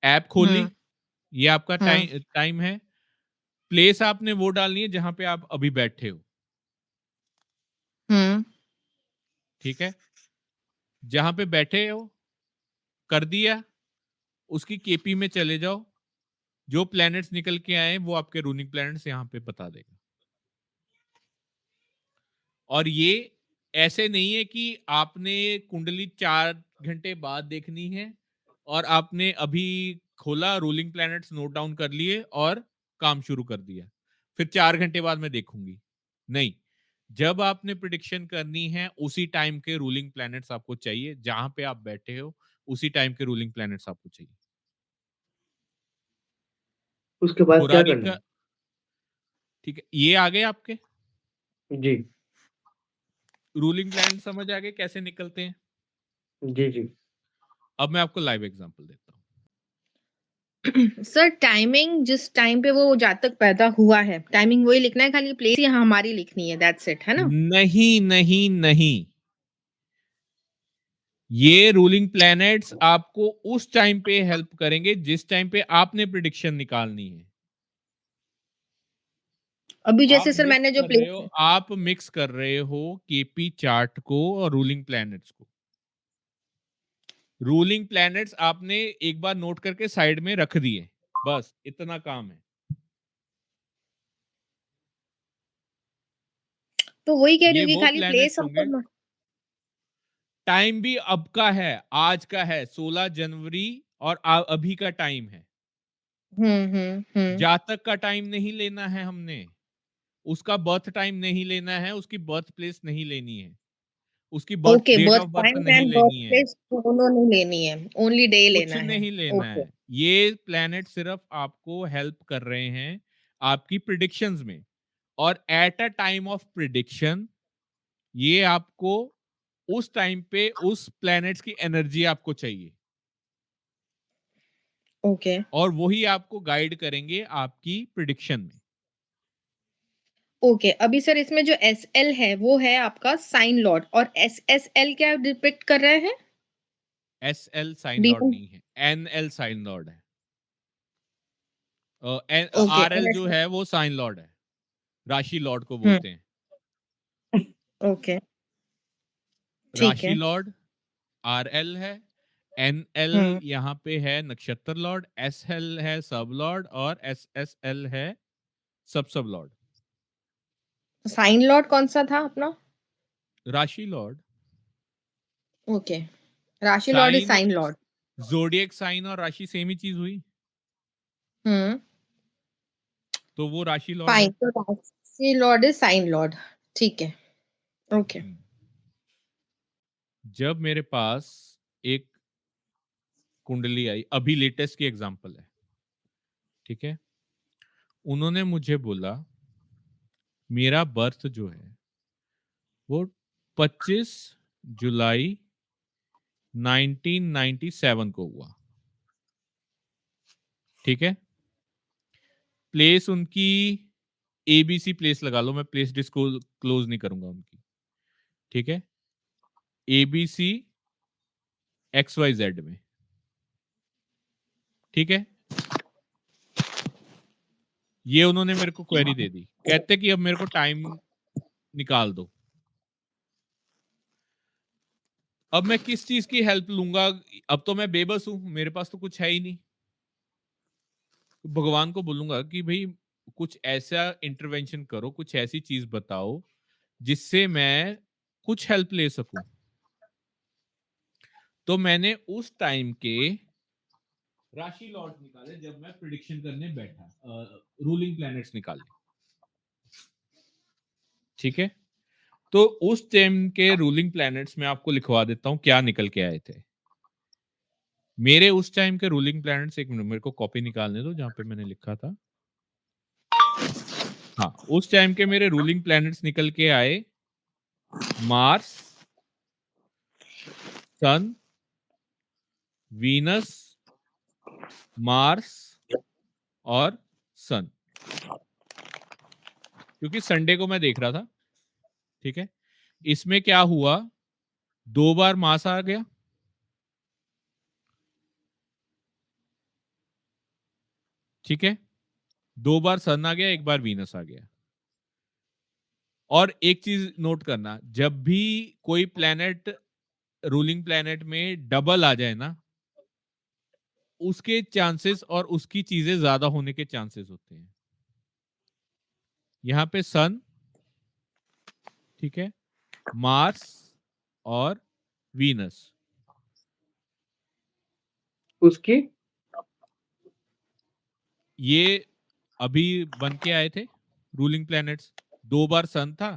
App खोली, हम्म ये आपका हम्म टाइम है। प्लेस आपने वो डालनी है जहां पे आप अभी बैठे हो, हम्म ठीक है। जहां पे बैठे हो कर दिया, उसकी केपी में चले जाओ, जो प्लैनेट्स निकल के आए वो आपके रूलिंग प्लैनेट्स यहाँ पे बता देगा। और ये ऐसे नहीं है कि आपने कुंडली 4 घंटे बाद देखनी है और आपने अभी खोला, रूलिंग प्लैनेट्स नोट डाउन कर लिए और काम शुरू कर दिया, फिर 4 घंटे बाद मैं देखूंगी। नहीं, जब आपने प्रिडिक्शन करनी है उसी टाइम के रूलिंग प्लैनेट्स आपको चाहिए, जहां पे आप बैठे हो उसी टाइम के रूलिंग प्लैनेट्स आपको चाहिए। उसके बाद क्या पुरानी करना का, है? ठीक है, ये आ गए आपके जी रूलिंग प्लैनेट, समझ आ गए कैसे निकलते हैं। जी जी। अब मैं आपको लाइव एग्जांपल देता हूँ। सर टाइमिंग जिस टाइम पे वो जातक पैदा हुआ है, टाइमिंग वही लिखना है, खाली प्लेस यहाँ हमारी लिखनी है, दैट्स इट, है ना? नहीं नहीं नहीं, ये रूलिंग प्लैनेट्स आपको उस टाइम पे हेल्प करेंगे जिस टाइम पे आपने प्रिडिक्शन निकालनी है। अभी आप जैसे सर मिक्स मैंने जो कर रहे हो, प्लेस, आप मिक्स कर रहे हो केपी चार्ट को और रूलिंग प्लैनेट्स को। रूलिंग प्लैनेट्स आपने एक बार नोट करके साइड में रख दिए, बस इतना काम है। तो वही कह रही ये हूँ कि वो खाली प्लेस प्लैनेट्स होंगे, हमको। टाइम भी अब का है, आज का है 16 जनवरी, और अभी का टाइम है। हम्म। जातक का टाइम नहीं लेना है हमने, उसका बर्थ टाइम नहीं लेना है, उसकी बर्थ प्लेस नहीं लेनी है, उसकी birth okay, date birth of birth time नहीं एंड बर्थ लेनी है, प्लेस दोनों नहीं लेनी है, ओनली डे कुछ लेना है। नहीं लेना ओके। है। ये प्लैनेट सिर्फ आपको हेल्प कर रहे हैं आपकी प्रिडिक्शंस में, और at a time of prediction ये आपको उस टाइम पे उस प्लैनेट्स की एनर्जी आपको चाहिए, ओके और वही आपको गाइड करेंगे आपकी प्रिडिक्शन में। ओके, अभी सर इसमें जो एस एल है वो है आपका साइन लॉर्ड, और एस एस एल क्या डिपिक्ट कर रहे हैं? S L sine Lord demon. नहीं है, एन एल साइन लॉर्ड है। Okay R L S. जो है वो साइन लॉर्ड है, राशि लॉर्ड को हम्म। बोलते हैं। ओके। ठीक राशि है। लॉर्ड आर एल है, एन एल हम्म। यहाँ पे है नक्षत्र लॉर्ड, एस एल है सब लॉर्ड, और एस एस एल है सब लॉर्ड। साइन लॉर्ड कौन सा था अपना? राशि लॉर्ड, ओके, राशि lord is sign, sign lord. Zodiac sign और राशि सेम ही चीज हुई, हम्म। तो वो राशि लॉर्ड फाइन, है। तो राशि लॉर्ड इज साइन लॉर्ड। ठीक है। ओके। हम्म। जब मेरे पास एक कुंडली आई, अभी लेटेस्ट की एग्जांपल है, ठीक है, उन्होंने मुझे बोला मेरा बर्थ जो है वो 25 जुलाई 1997 को हुआ, ठीक है। प्लेस उनकी एबीसी प्लेस लगा लो, मैं प्लेस डिस्क्लोज नहीं करूंगा उनकी, ठीक है। एबीसी XYZ में, ठीक है। ये उन्होंने मेरे को क्वेरी दे दी, कहते कि अब मेरे को टाइम निकाल दो। अब मैं किस चीज की हेल्प लूंगा? अब तो मैं बेबस हूं, मेरे पास तो कुछ है ही नहीं। तो भगवान को बोलूंगा कि भाई कुछ ऐसा इंटरवेंशन करो, कुछ ऐसी चीज बताओ जिससे मैं कुछ हेल्प ले सकूं। तो मैंने उस टाइम के राशि लॉर्ड्स निकाले, जब मैं प्रिडिक्शन करने बैठा, रूलिंग प्लैनेट्स निकाले, ठीक है। तो उस टाइम के रूलिंग प्लैनेट्स में आपको लिखवा देता हूं क्या निकल के आए थे। मेरे उस टाइम के रूलिंग प्लैनेट्स, एक मिनट मेरे को कॉपी निकालने दो जहां पे मैंने लिखा था। हाँ, उस टाइम के मेरे रूलिंग प्लैनेट्स निकल के आए, मार्स, सन, वीनस, मार्स और सन। क्योंकि संडे को मैं देख रहा था, ठीक है। इसमें क्या हुआ, 2 बार मार्स आ गया, ठीक है, 2 बार सन आ गया, 1 बार वीनस आ गया। और एक चीज नोट करना, जब भी कोई प्लैनेट रूलिंग प्लैनेट में डबल आ जाए ना, उसके चांसेस और उसकी चीजें ज्यादा होने के चांसेस होते हैं। यहां पे सन, ठीक है, मार्स और वीनस, उसकी ये अभी बन के आए थे रूलिंग प्लैनेट्स। 2 बार सन था,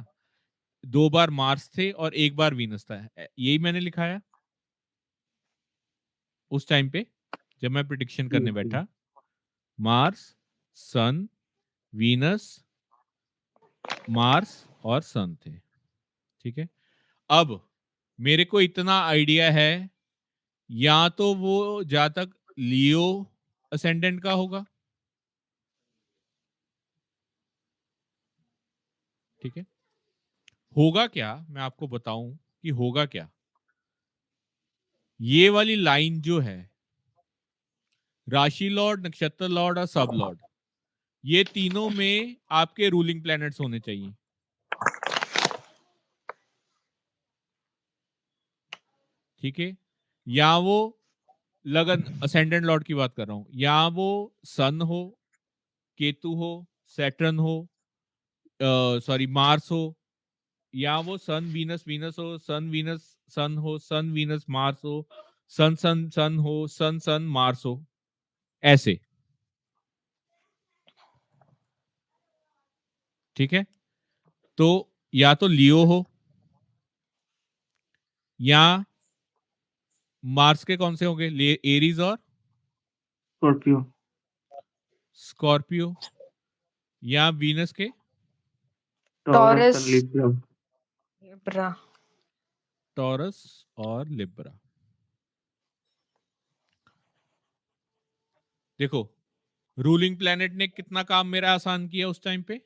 2 बार मार्स थे और 1 बार वीनस था। यही मैंने लिखाया उस टाइम पे जब मैं प्रिडिक्शन जी, करने जी। बैठा। मार्स, सन, वीनस, मार्स और सन थे। ठीक है, अब मेरे को इतना आइडिया है, या तो वो जातक लियो असेंडेंट का होगा, ठीक है। होगा क्या, मैं आपको बताऊं कि होगा क्या। ये वाली लाइन जो है, राशि लॉर्ड, नक्षत्र लॉर्ड और सब लॉर्ड, ये तीनों में आपके रूलिंग प्लैनेट्स होने चाहिए। ठीक है, या वो लगन असेंडेंट लॉर्ड की बात कर रहा हूं, या वो सन हो, केतु हो, सैटर्न हो, सॉरी मार्स हो, या वो सन वीनस वीनस हो, सन वीनस सन हो, सन वीनस मार्स हो, सन सन सन हो, सन सन मार्स हो, ऐसे। ठीक है, तो या तो लियो हो, या मार्स के कौन से होंगे, एरीज और स्कॉर्पियो। स्कॉर्पियो, या वीनस के टॉरस टॉरस, और लिब्रा। लिब्रा। टॉरस और लिब्रा। देखो, रूलिंग प्लैनेट ने कितना काम मेरा आसान किया उस टाइम पे।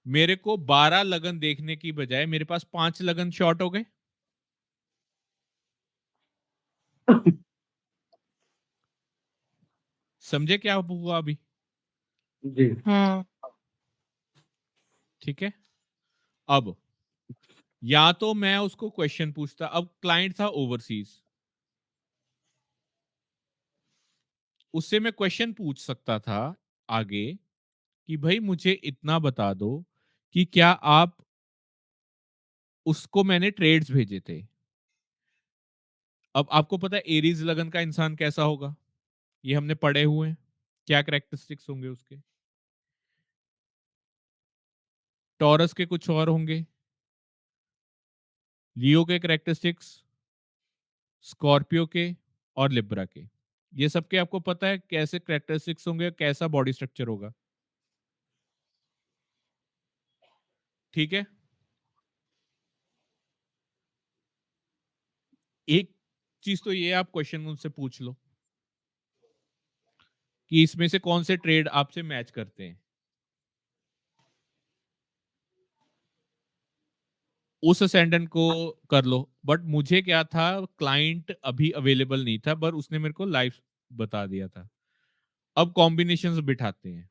मेरे को 12 लगन देखने की बजाय मेरे पास 5 लगन शॉर्ट हो गए। समझे क्या हुआ अभी। जी। ठीक है, अब या तो मैं उसको क्वेश्चन पूछता, अब क्लाइंट था ओवरसीज, उससे मैं क्वेश्चन पूछ सकता था आगे कि भाई मुझे इतना बता दो कि क्या आप, उसको मैंने ट्रेड्स भेजे थे। अब आपको पता है एरीज लगन का इंसान कैसा होगा, ये हमने पढ़े हुए हैं, क्या कैरेक्टरिस्टिक्स होंगे उसके। टॉरस के कुछ और होंगे, लियो के कैरेक्टरिस्टिक्स, स्कॉर्पियो के और लिब्रा के। ये सब के आपको पता है कैसे कैरेक्टरिस्टिक्स होंगे, कैसा बॉडी स्ट्रक्चर होगा। ठीक है, एक चीज तो ये आप क्वेश्चन उनसे पूछ लो कि इसमें से कौन से ट्रेड आपसे मैच करते हैं। उस असेंडेंट को कर लो। बट मुझे क्या था, क्लाइंट अभी अवेलेबल नहीं था, पर उसने मेरे को लाइव बता दिया था। अब कॉम्बिनेशंस बिठाते हैं।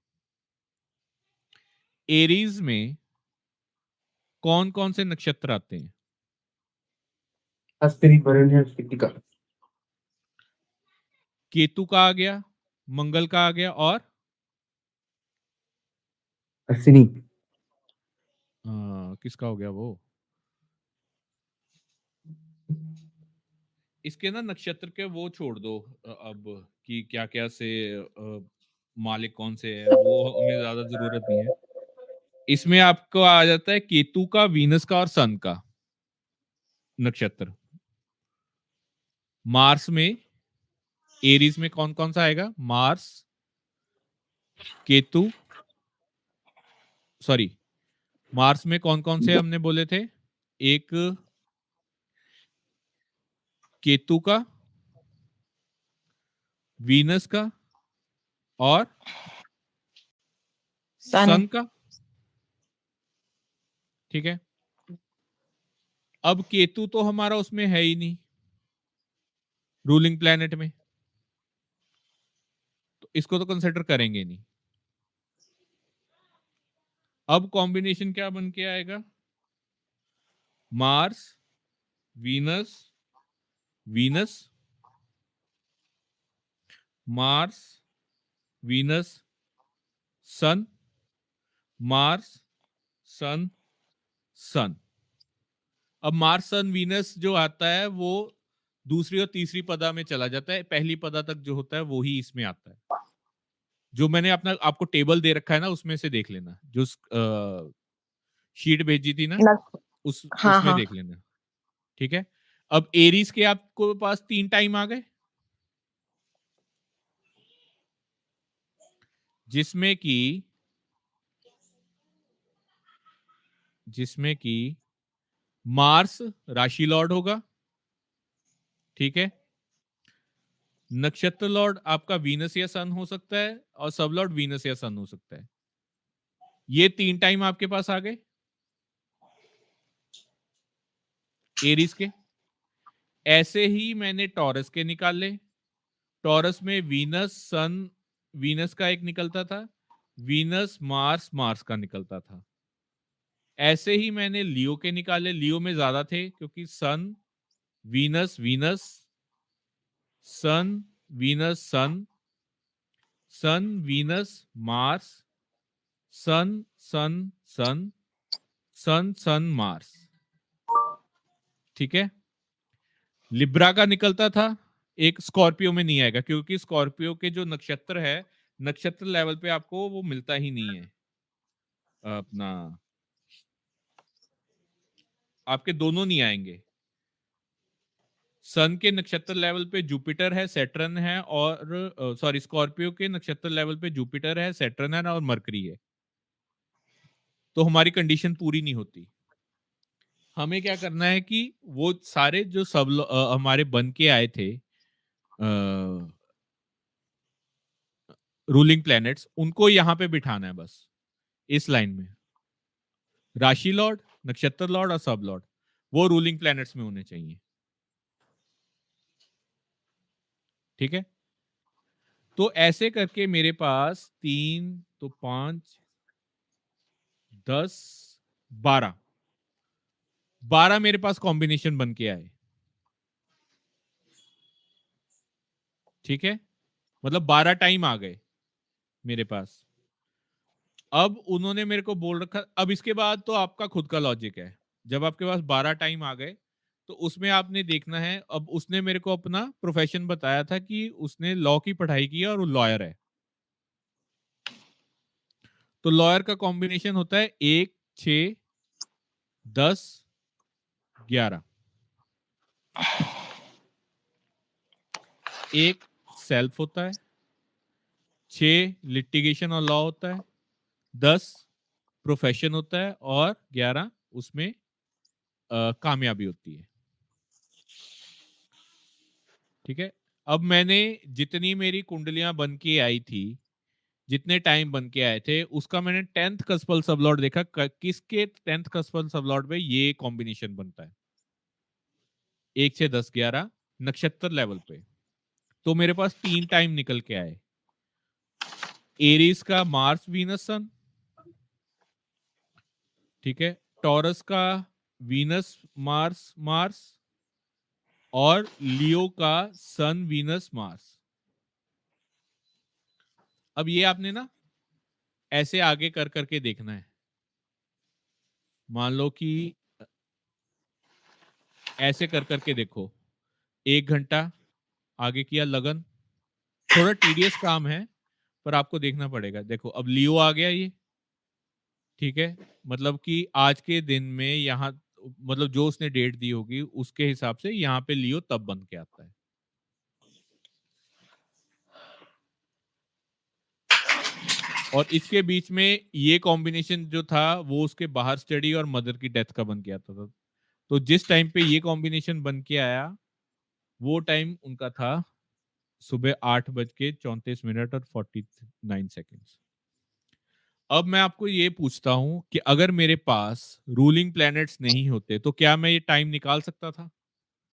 एरीज में कौन कौन से नक्षत्र आते हैं। अश्विनी, भरणी और कृतिका। केतु का आ गया, मंगल का आ गया, और अश्विनी। किसका हो गया वो, इसके ना नक्षत्र के वो छोड़ दो अब, कि क्या क्या से मालिक कौन से है, वो हमें ज्यादा जरूरत नहीं है। इसमें आपको आ जाता है केतु का, वीनस का और सन का नक्षत्र। मार्स में, एरीज में कौन कौन सा आएगा, मार्स, केतु, सॉरी, मार्स में कौन कौन से हमने बोले थे, एक केतु का, वीनस का और सन। सन का। ठीक है, अब केतु तो हमारा उसमें है ही नहीं, रूलिंग प्लैनेट में। इसको तो कंसिडर करेंगे नहीं। अब कॉम्बिनेशन क्या बन के आएगा? Mars, Venus, Venus, Mars, Venus, Sun, Mars, Sun, Sun. अब मार्स, सन, वीनस जो आता है वो दूसरी और तीसरी पदा में चला जाता है, पहली पदा तक जो होता है वो ही इसमें आता है। जो मैंने अपना आपको टेबल दे रखा है ना, उसमें से देख लेना, जो शीट भेजी थी ना, लग हाँ, उसमें हाँ। देख लेना। ठीक है। अब एरीज के आपको पास 3 टाइम आ गए, जिसमें कि मार्स राशि लॉर्ड होगा। ठीक है। नक्षत्र लॉर्ड आपका वीनस या सन हो सकता है, और सब लॉर्ड वीनस या सन हो सकता है। ये 3 टाइम आपके पास आ गए एरीज के। ऐसे ही मैंने टॉरस के निकाले। टॉरस में वीनस सन, वीनस का एक निकलता था, वीनस मार्स, मार्स का निकलता था। ऐसे ही मैंने लियो के निकाले। लियो में ज्यादा थे क्योंकि सन, वीनस, वीनस, सन, वीनस, सन, सन, वीनस, मार्स, सन, सन, सन, सन, सन, मार्स। ठीक है। लिब्रा का निकलता था, एक स्कॉर्पियो में नहीं आएगा क्योंकि स्कॉर्पियो के जो नक्षत्र है, नक्षत्र लेवल पे आपको वो मिलता ही नहीं है। अपना आपके दोनों नहीं आएंगे। सन के नक्षत्र लेवल पे जुपिटर है, सैटर्न है, और सॉरी, स्कॉर्पियो के नक्षत्र लेवल पे जुपिटर है, सैटर्न है और मरकरी है। तो हमारी कंडीशन पूरी नहीं होती। हमें क्या करना है कि वो सारे जो हमारे बन के आए थे रूलिंग प्लैनेट्स, उनको यहां पे बिठाना है बस, इस लाइन में। राशि लॉर्ड, नक्षत्र लॉर्ड और सब लॉर्ड वो रूलिंग प्लैनेट्स में होने चाहिए। ठीक है। तो ऐसे करके मेरे पास 3 तो 5 10 12 12 मेरे पास कॉम्बिनेशन बन के आए। ठीक है। मतलब 12 टाइम आ गए मेरे पास। अब उन्होंने मेरे को बोल रखा, अब इसके बाद तो आपका खुद का लॉजिक है। जब आपके पास 12 टाइम आ गए तो उसमें आपने देखना है। अब उसने मेरे को अपना प्रोफेशन बताया था कि उसने लॉ की पढ़ाई की है और वो लॉयर है। तो लॉयर का कॉम्बिनेशन होता है 1 6 10 11। एक सेल्फ होता है, 6 लिटिगेशन और लॉ होता है, 10 प्रोफेशन होता है और 11 उसमें कामयाबी होती है। ठीक है। अब मैंने जितनी मेरी कुंडलियां बन के आई थी, जितने टाइम बन के आए थे, उसका मैंने 10th कस्पल सबलॉर्ड देखा, किसके 10th कस्पल सबलॉर्ड में ये कॉम्बिनेशन बनता है, 1 6 10 11 नक्षत्र लेवल पे। तो मेरे पास 3 टाइम निकल के आए। एरीज का मार्स, वीनस, सन। ठीक है। टॉरस का वीनस, मार्स, मार्स, और लियो का सन, वीनस, मार्स। अब ये आपने ना ऐसे आगे कर करके देखना है। मान लो कि ऐसे कर करके देखो, 1 घंटा आगे किया लगन। थोड़ा टीडियस काम है पर आपको देखना पड़ेगा। देखो अब लियो आ गया ये। ठीक है। मतलब कि आज के दिन में यहाँ, मतलब जो उसने डेट दी होगी उसके हिसाब से यहाँ पे लियो तब बन के आता है। और इसके बीच में ये कॉम्बिनेशन जो था वो उसके बाहर स्टडी और मदर की डेथ का बन के आता था। तो जिस टाइम पे ये कॉम्बिनेशन बन के आया वो टाइम उनका था सुबह 8:34 और 49 सेकेंड्स। अब मैं आपको ये पूछता हूं कि अगर मेरे पास रूलिंग प्लैनेट्स नहीं होते तो क्या मैं ये टाइम निकाल सकता था?